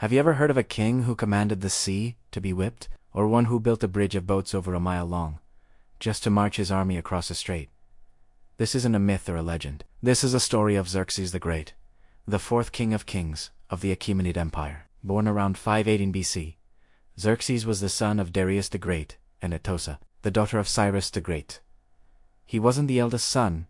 Have you ever heard of a king who commanded the sea to be whipped, or one who built a bridge of boats over a mile long, just to march his army across a strait? This isn't a myth or a legend. This is a story of Xerxes the Great, the fourth king of kings of the Achaemenid Empire. Born around 518 BC, Xerxes was the son of Darius the Great and Atossa, the daughter of Cyrus the Great. He wasn't the eldest son,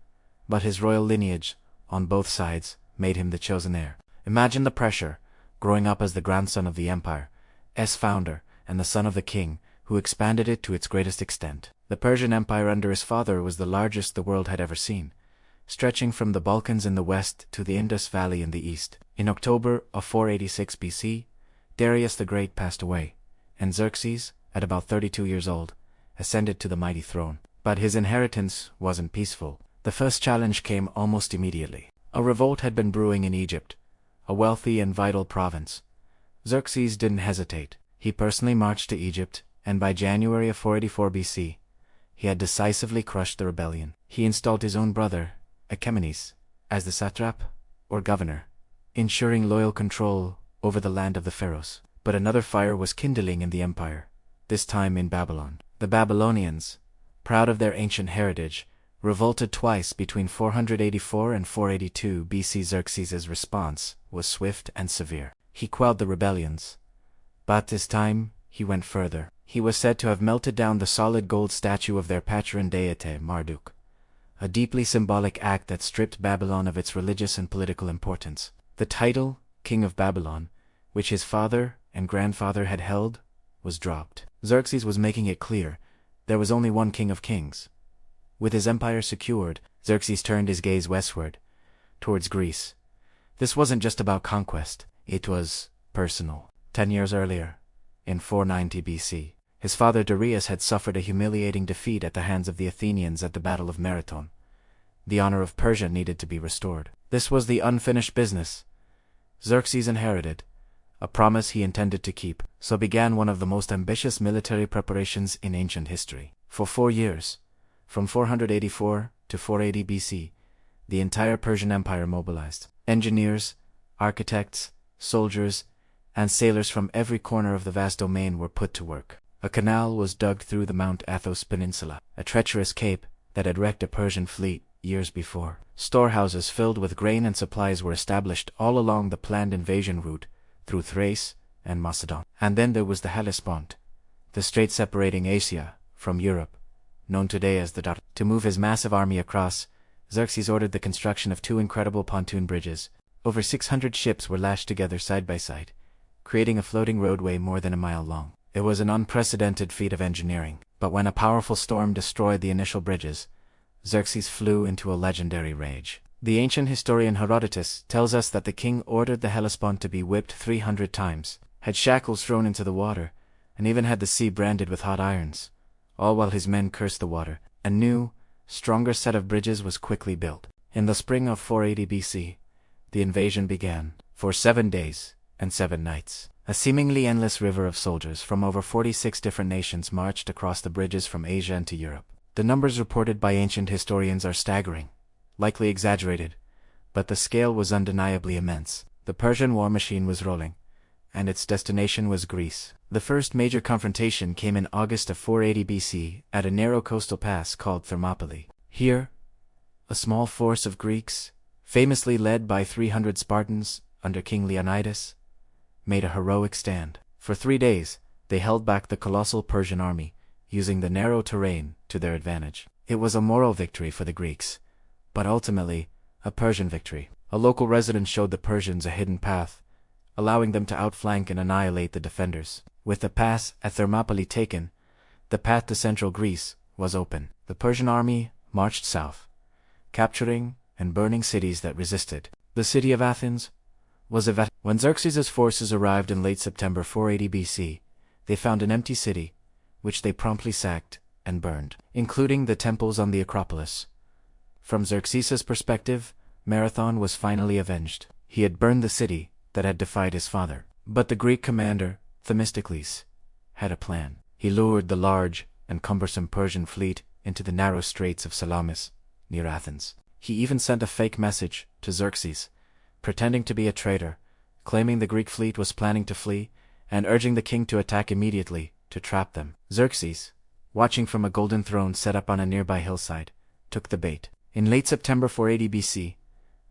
but his royal lineage, on both sides, made him the chosen heir. Imagine the pressure, growing up as the grandson of the empire's founder and the son of the king who expanded it to its greatest extent. The Persian Empire under his father was the largest the world had ever seen, stretching from the Balkans in the west to the Indus Valley in the east. In October of 486 BC, Darius the Great passed away, and Xerxes, at about 32 years old, ascended to the mighty throne. But his inheritance wasn't peaceful. The first challenge came almost immediately. A revolt had been brewing in Egypt, a wealthy and vital province. Xerxes didn't hesitate. He personally marched to Egypt, and by January of 484 BC, he had decisively crushed the rebellion. He installed his own brother, Achaemenes, as the satrap, or governor, ensuring loyal control over the land of the pharaohs. But another fire was kindling in the empire, this time in Babylon. The Babylonians, proud of their ancient heritage, revolted twice between 484 and 482 BC. Xerxes' response was swift and severe. He quelled the rebellions, but this time he went further. He was said to have melted down the solid gold statue of their patron deity Marduk, a deeply symbolic act that stripped Babylon of its religious and political importance. The title, King of Babylon, which his father and grandfather had held, was dropped. Xerxes was making it clear there was only one king of kings. With his empire secured, Xerxes turned his gaze westward, towards Greece. This wasn't just about conquest, it was personal. 10 years earlier, in 490 BC, his father Darius had suffered a humiliating defeat at the hands of the Athenians at the Battle of Marathon. The honor of Persia needed to be restored. This was the unfinished business Xerxes inherited, a promise he intended to keep. So began one of the most ambitious military preparations in ancient history. For 4 years, from 484 to 480 BC, the entire Persian Empire mobilized. Engineers, architects, soldiers, and sailors from every corner of the vast domain were put to work. A canal was dug through the Mount Athos Peninsula, a treacherous cape that had wrecked a Persian fleet years before. Storehouses filled with grain and supplies were established all along the planned invasion route through Thrace and Macedon. And then there was the Hellespont, the strait separating Asia from Europe, known today as the Dar. To move his massive army across, Xerxes ordered the construction of 2 incredible pontoon bridges. Over 600 ships were lashed together side by side, creating a floating roadway more than a mile long. It was an unprecedented feat of engineering, but when a powerful storm destroyed the initial bridges, Xerxes flew into a legendary rage. The ancient historian Herodotus tells us that the king ordered the Hellespont to be whipped 300 times, had shackles thrown into the water, and even had the sea branded with hot irons, all while his men cursed the water. A new, stronger set of bridges was quickly built. In the spring of 480 BC, the invasion began. For 7 days and 7 nights, a seemingly endless river of soldiers from over 46 different nations marched across the bridges from Asia into Europe. The numbers reported by ancient historians are staggering, likely exaggerated, but the scale was undeniably immense. The Persian war machine was rolling, and its destination was Greece. The first major confrontation came in August of 480 BC at a narrow coastal pass called Thermopylae. Here, a small force of Greeks, famously led by 300 Spartans under King Leonidas, made a heroic stand. For 3 days, they held back the colossal Persian army, using the narrow terrain to their advantage. It was a moral victory for the Greeks, but ultimately, a Persian victory. A local resident showed the Persians a hidden path, allowing them to outflank and annihilate the defenders. With the pass at Thermopylae taken, the path to central Greece was open. The Persian army marched south, capturing and burning cities that resisted. The city of Athens was evacuated. When Xerxes' forces arrived in late September 480 BC, they found an empty city, which they promptly sacked and burned, including the temples on the Acropolis. From Xerxes' perspective, Marathon was finally avenged. He had burned the city that had defied his father. But the Greek commander, Themistocles, had a plan. He lured the large and cumbersome Persian fleet into the narrow straits of Salamis, near Athens. He even sent a fake message to Xerxes, pretending to be a traitor, claiming the Greek fleet was planning to flee, and urging the king to attack immediately to trap them. Xerxes, watching from a golden throne set up on a nearby hillside, took the bait. In late September 480 BC,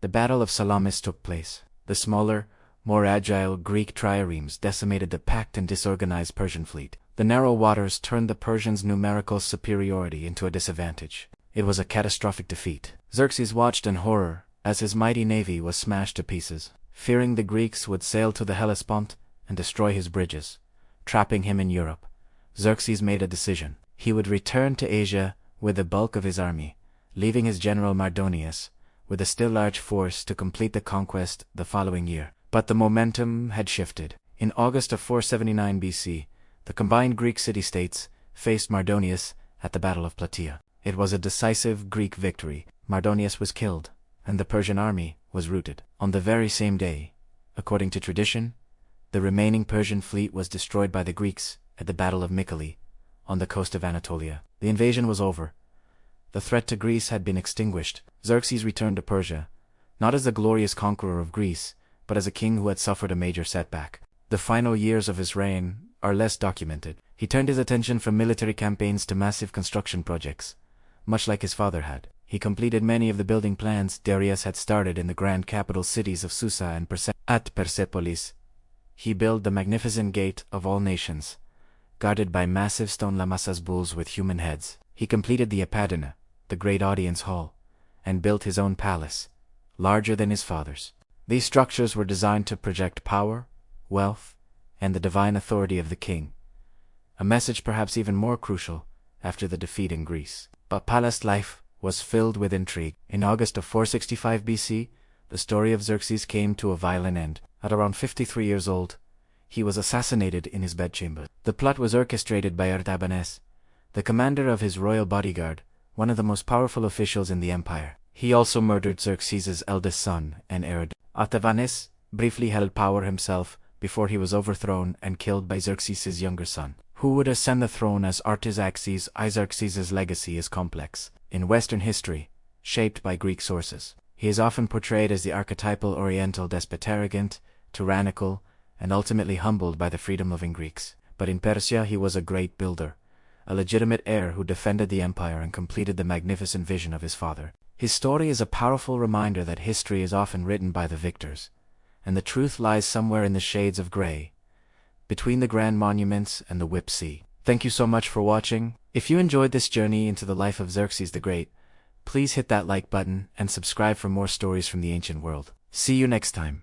the Battle of Salamis took place. The smaller, more agile Greek triremes decimated the packed and disorganized Persian fleet. The narrow waters turned the Persians' numerical superiority into a disadvantage. It was a catastrophic defeat. Xerxes watched in horror as his mighty navy was smashed to pieces. Fearing the Greeks would sail to the Hellespont and destroy his bridges, trapping him in Europe, Xerxes made a decision. He would return to Asia with the bulk of his army, leaving his general Mardonius with a still large force to complete the conquest the following year. But the momentum had shifted. In August of 479 BC, the combined Greek city-states faced Mardonius at the Battle of Plataea. It was a decisive Greek victory. Mardonius was killed, and the Persian army was routed. On the very same day, according to tradition, the remaining Persian fleet was destroyed by the Greeks at the Battle of Mycale, on the coast of Anatolia. The invasion was over. The threat to Greece had been extinguished. Xerxes returned to Persia, not as the glorious conqueror of Greece, but as a king who had suffered a major setback. The final years of his reign are less documented. He turned his attention from military campaigns to massive construction projects, much like his father had. He completed many of the building plans Darius had started in the grand capital cities of Susa and At Persepolis, he built the magnificent Gate of All Nations, guarded by massive stone lamassas bulls with human heads. He completed the Apadana, the great audience hall, and built his own palace, larger than his father's. These structures were designed to project power, wealth, and the divine authority of the king, a message perhaps even more crucial after the defeat in Greece. But palace life was filled with intrigue. In August of 465 BC, the story of Xerxes came to a violent end. At around 53 years old, he was assassinated in his bedchamber. The plot was orchestrated by Artabanus, the commander of his royal bodyguard, one of the most powerful officials in the empire. He also murdered Xerxes' eldest son and heir. Artabanus briefly held power himself before he was overthrown and killed by Xerxes' younger son, who would ascend the throne as Artaxerxes I. Xerxes' legacy is complex. In Western history, shaped by Greek sources, he is often portrayed as the archetypal Oriental despot, arrogant, tyrannical, and ultimately humbled by the freedom-loving Greeks. But in Persia he was a great builder, a legitimate heir who defended the empire and completed the magnificent vision of his father. His story is a powerful reminder that history is often written by the victors, and the truth lies somewhere in the shades of gray, between the grand monuments and the whipped sea. Thank you so much for watching. If you enjoyed this journey into the life of Xerxes the Great, please hit that like button and subscribe for more stories from the ancient world. See you next time.